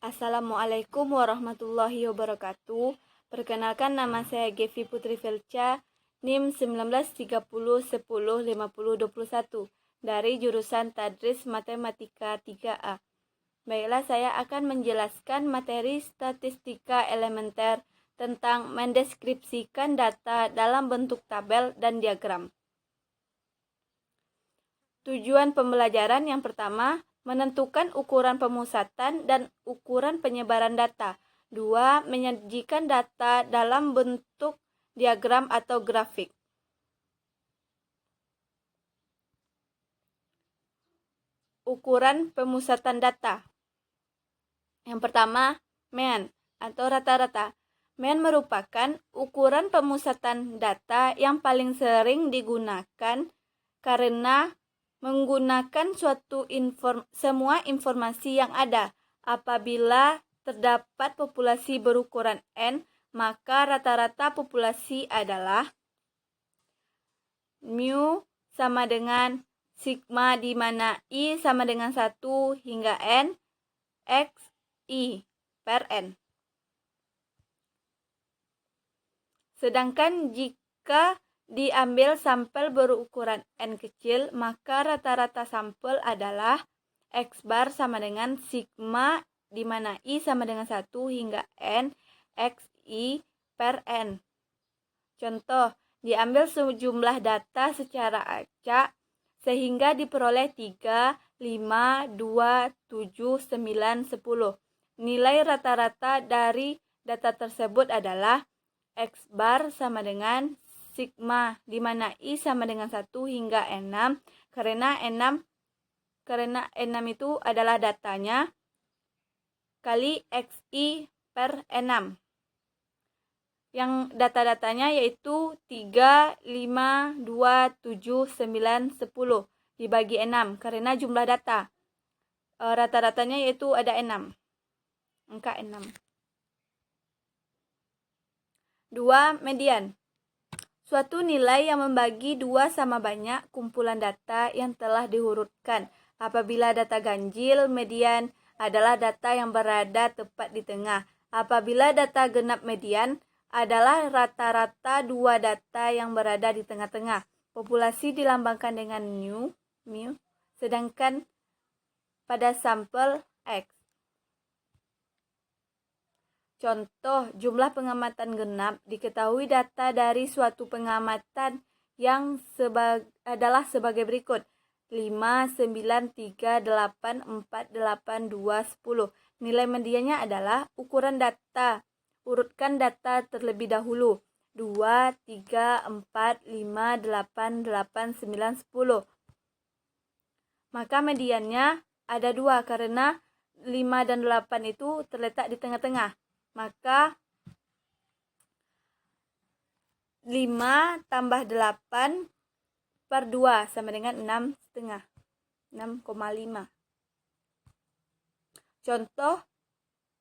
Assalamualaikum warahmatullahi wabarakatuh. Perkenalkan, nama saya Gevi Putri Felca, NIM 1930105021 dari jurusan Tadris Matematika 3A. Baiklah, saya akan menjelaskan materi statistika elementer tentang mendeskripsikan data dalam bentuk tabel dan diagram. Tujuan pembelajaran yang pertama, menentukan ukuran pemusatan dan ukuran penyebaran data. 2. Menyajikan data dalam bentuk diagram atau grafik. Ukuran pemusatan data. Yang pertama, mean atau rata-rata. Mean merupakan ukuran pemusatan data yang paling sering digunakan karena menggunakan semua informasi yang ada. Apabila terdapat populasi berukuran N, maka rata-rata populasi adalah mu sama dengan sigma di mana I sama dengan 1 hingga N X I per N. Sedangkan jika diambil sampel berukuran N kecil, maka rata-rata sampel adalah X bar sama dengan sigma di mana I sama dengan 1 hingga N X I per N. Contoh, diambil sejumlah data secara acak sehingga diperoleh 3, 5, 2, 7, 9, 10. Nilai rata-rata dari data tersebut adalah X bar sama dengan sigma di mana I sama dengan 1 hingga N6 karena N6 itu adalah datanya kali XI per N6. Yang data-datanya yaitu 3, 5, 2, 7, 9, 10 dibagi N6 karena jumlah data. Rata-ratanya yaitu ada N6. Angka N6. 2. Median. Suatu nilai yang membagi dua sama banyak kumpulan data yang telah diurutkan. Apabila data ganjil, median adalah data yang berada tepat di tengah. Apabila data genap, median adalah rata-rata dua data yang berada di tengah-tengah. Populasi dilambangkan dengan mu, sedangkan pada sampel X. Contoh, jumlah pengamatan genap diketahui data dari suatu pengamatan yang adalah sebagai berikut. 5, 9, 3, 8, 4, 8, 2, 10. Nilai mediannya adalah ukuran data. Urutkan data terlebih dahulu. 2, 3, 4, 5, 8, 8, 9, 10. Maka mediannya ada 2 karena 5 dan 8 itu terletak di tengah-tengah. Maka 5 tambah 8 per 2 sama dengan 6,5. 6,5. Contoh,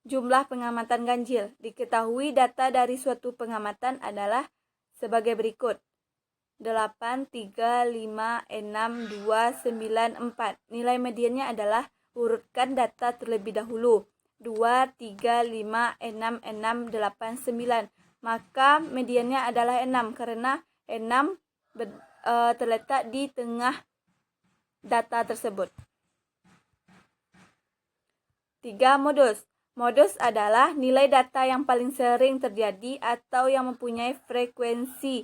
jumlah pengamatan ganjil. Diketahui data dari suatu pengamatan adalah sebagai berikut. 8, 3, 5, 6, 2, 9, 4. Nilai mediannya adalah urutkan data terlebih dahulu. 2, 3, 5, 6, 6, 8, 9. Maka mediannya adalah 6 karena 6 terletak di tengah data tersebut. 3. Modus. Modus adalah nilai data yang paling sering terjadi atau yang mempunyai frekuensi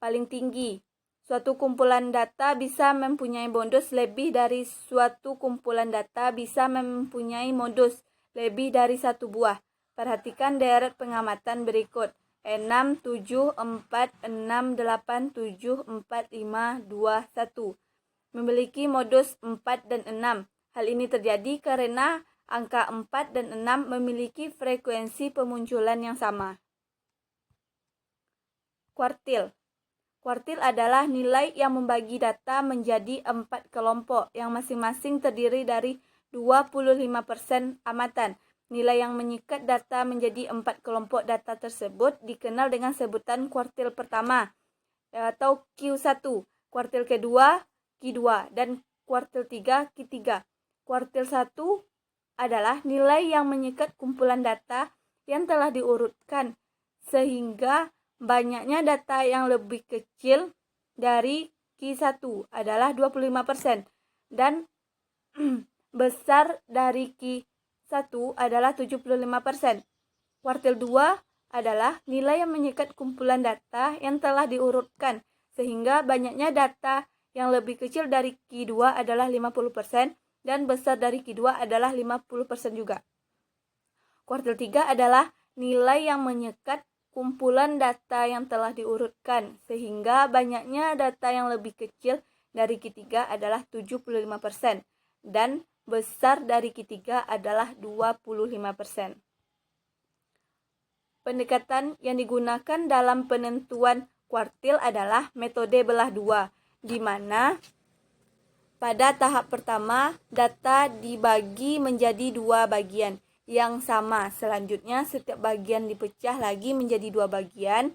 paling tinggi. Suatu kumpulan data bisa mempunyai modus lebih dari suatu kumpulan data bisa mempunyai modus lebih dari satu buah. Perhatikan deret pengamatan berikut. 6, 7, 4, 6, 8, 7, 4, 5, 2, 1. Memiliki modus 4 dan 6. Hal ini terjadi karena angka 4 dan 6 memiliki frekuensi pemunculan yang sama. Kuartil. Kuartil adalah nilai yang membagi data menjadi 4 kelompok yang masing-masing terdiri dari 25% amatan. Nilai yang mengikat data menjadi 4 kelompok data tersebut dikenal dengan sebutan kuartil pertama atau Q1, kuartil kedua Q2, dan kuartil 3 Q3. Kuartil 1 adalah nilai yang mengikat kumpulan data yang telah diurutkan, sehingga banyaknya data yang lebih kecil dari Q1 adalah 25% dan besar dari Q1 adalah 75%. Kuartil 2 adalah nilai yang mengikat kumpulan data yang telah diurutkan, sehingga banyaknya data yang lebih kecil dari Q2 adalah 50% dan besar dari Q2 adalah 50% juga. Kuartil 3 adalah nilai yang mengikat kumpulan data yang telah diurutkan, sehingga banyaknya data yang lebih kecil dari Q3 adalah 75% dan besar dari Q3 adalah 25%. Pendekatan yang digunakan dalam penentuan kuartil adalah metode belah dua, di mana pada tahap pertama data dibagi menjadi dua bagian yang sama. Selanjutnya setiap bagian dipecah lagi menjadi dua bagian,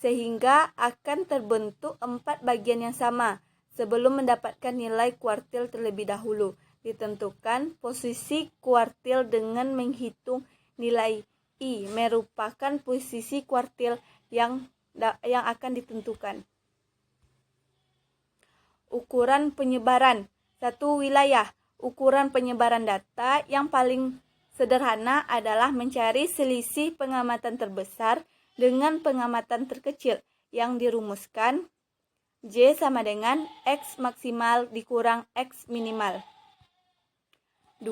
sehingga akan terbentuk 4 bagian yang sama. Sebelum mendapatkan nilai kuartil terlebih dahulu, ditentukan posisi kuartil dengan menghitung nilai I merupakan posisi kuartil yang akan ditentukan. Ukuran penyebaran. Satu wilayah. Ukuran penyebaran data yang paling sederhana adalah mencari selisih pengamatan terbesar dengan pengamatan terkecil yang dirumuskan J sama dengan X maksimal dikurang X minimal. 2.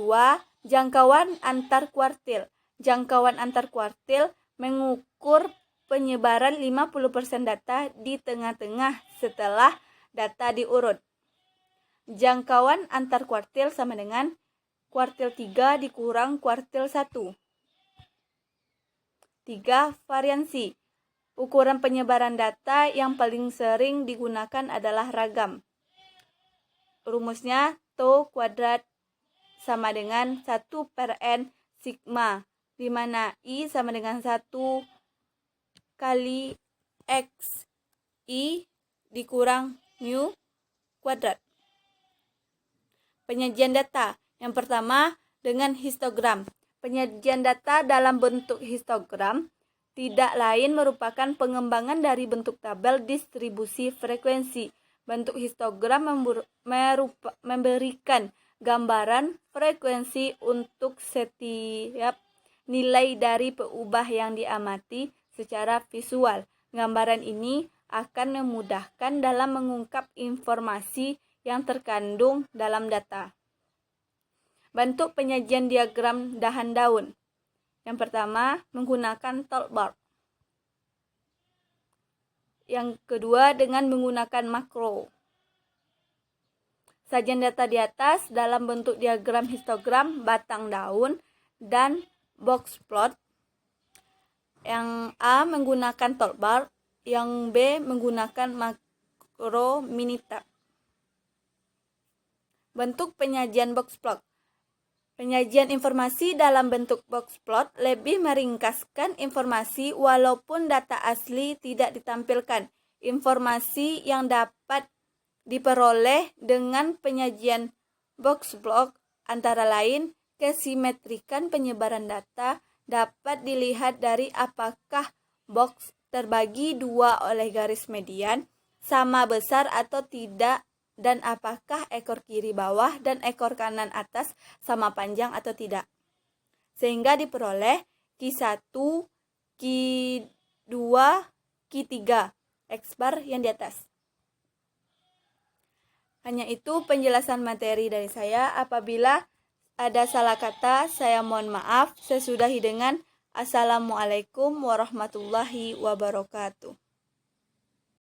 Jangkauan antar kuartil. Jangkauan antar kuartil mengukur penyebaran 50% data di tengah-tengah setelah data diurut. Jangkauan antar kuartil sama dengan kuartil 3 dikurang kuartil 1. 3. Variansi. Ukuran penyebaran data yang paling sering digunakan adalah ragam. Rumusnya tau kuadrat sama dengan 1/n sigma, di mana I sama dengan 1 kali X I dikurang mu kuadrat. Penyajian data. Yang pertama dengan histogram. Penyajian data dalam bentuk histogram tidak lain merupakan pengembangan dari bentuk tabel distribusi frekuensi. Bentuk histogram memberikan gambaran frekuensi untuk setiap nilai dari peubah yang diamati secara visual. Gambaran ini akan memudahkan dalam mengungkap informasi yang terkandung dalam data. Bentuk penyajian diagram dahan daun. Yang pertama menggunakan toolbar. Yang kedua dengan menggunakan makro. Sajian data di atas dalam bentuk diagram histogram, batang daun, dan box plot. Yang A menggunakan toolbar, yang B menggunakan makro minitab. Bentuk penyajian box plot. Penyajian informasi dalam bentuk box plot lebih meringkaskan informasi walaupun data asli tidak ditampilkan. Informasi yang dapat diperoleh dengan penyajian box plot antara lain kesimetrikan penyebaran data dapat dilihat dari apakah box terbagi dua oleh garis median sama besar atau tidak, dan apakah ekor kiri bawah dan ekor kanan atas sama panjang atau tidak. Sehingga diperoleh Q1, Q2, Q3 X bar yang di atas. Hanya itu penjelasan materi dari saya. Apabila ada salah kata, saya mohon maaf. Saya sudahi dengan Assalamualaikum warahmatullahi wabarakatuh.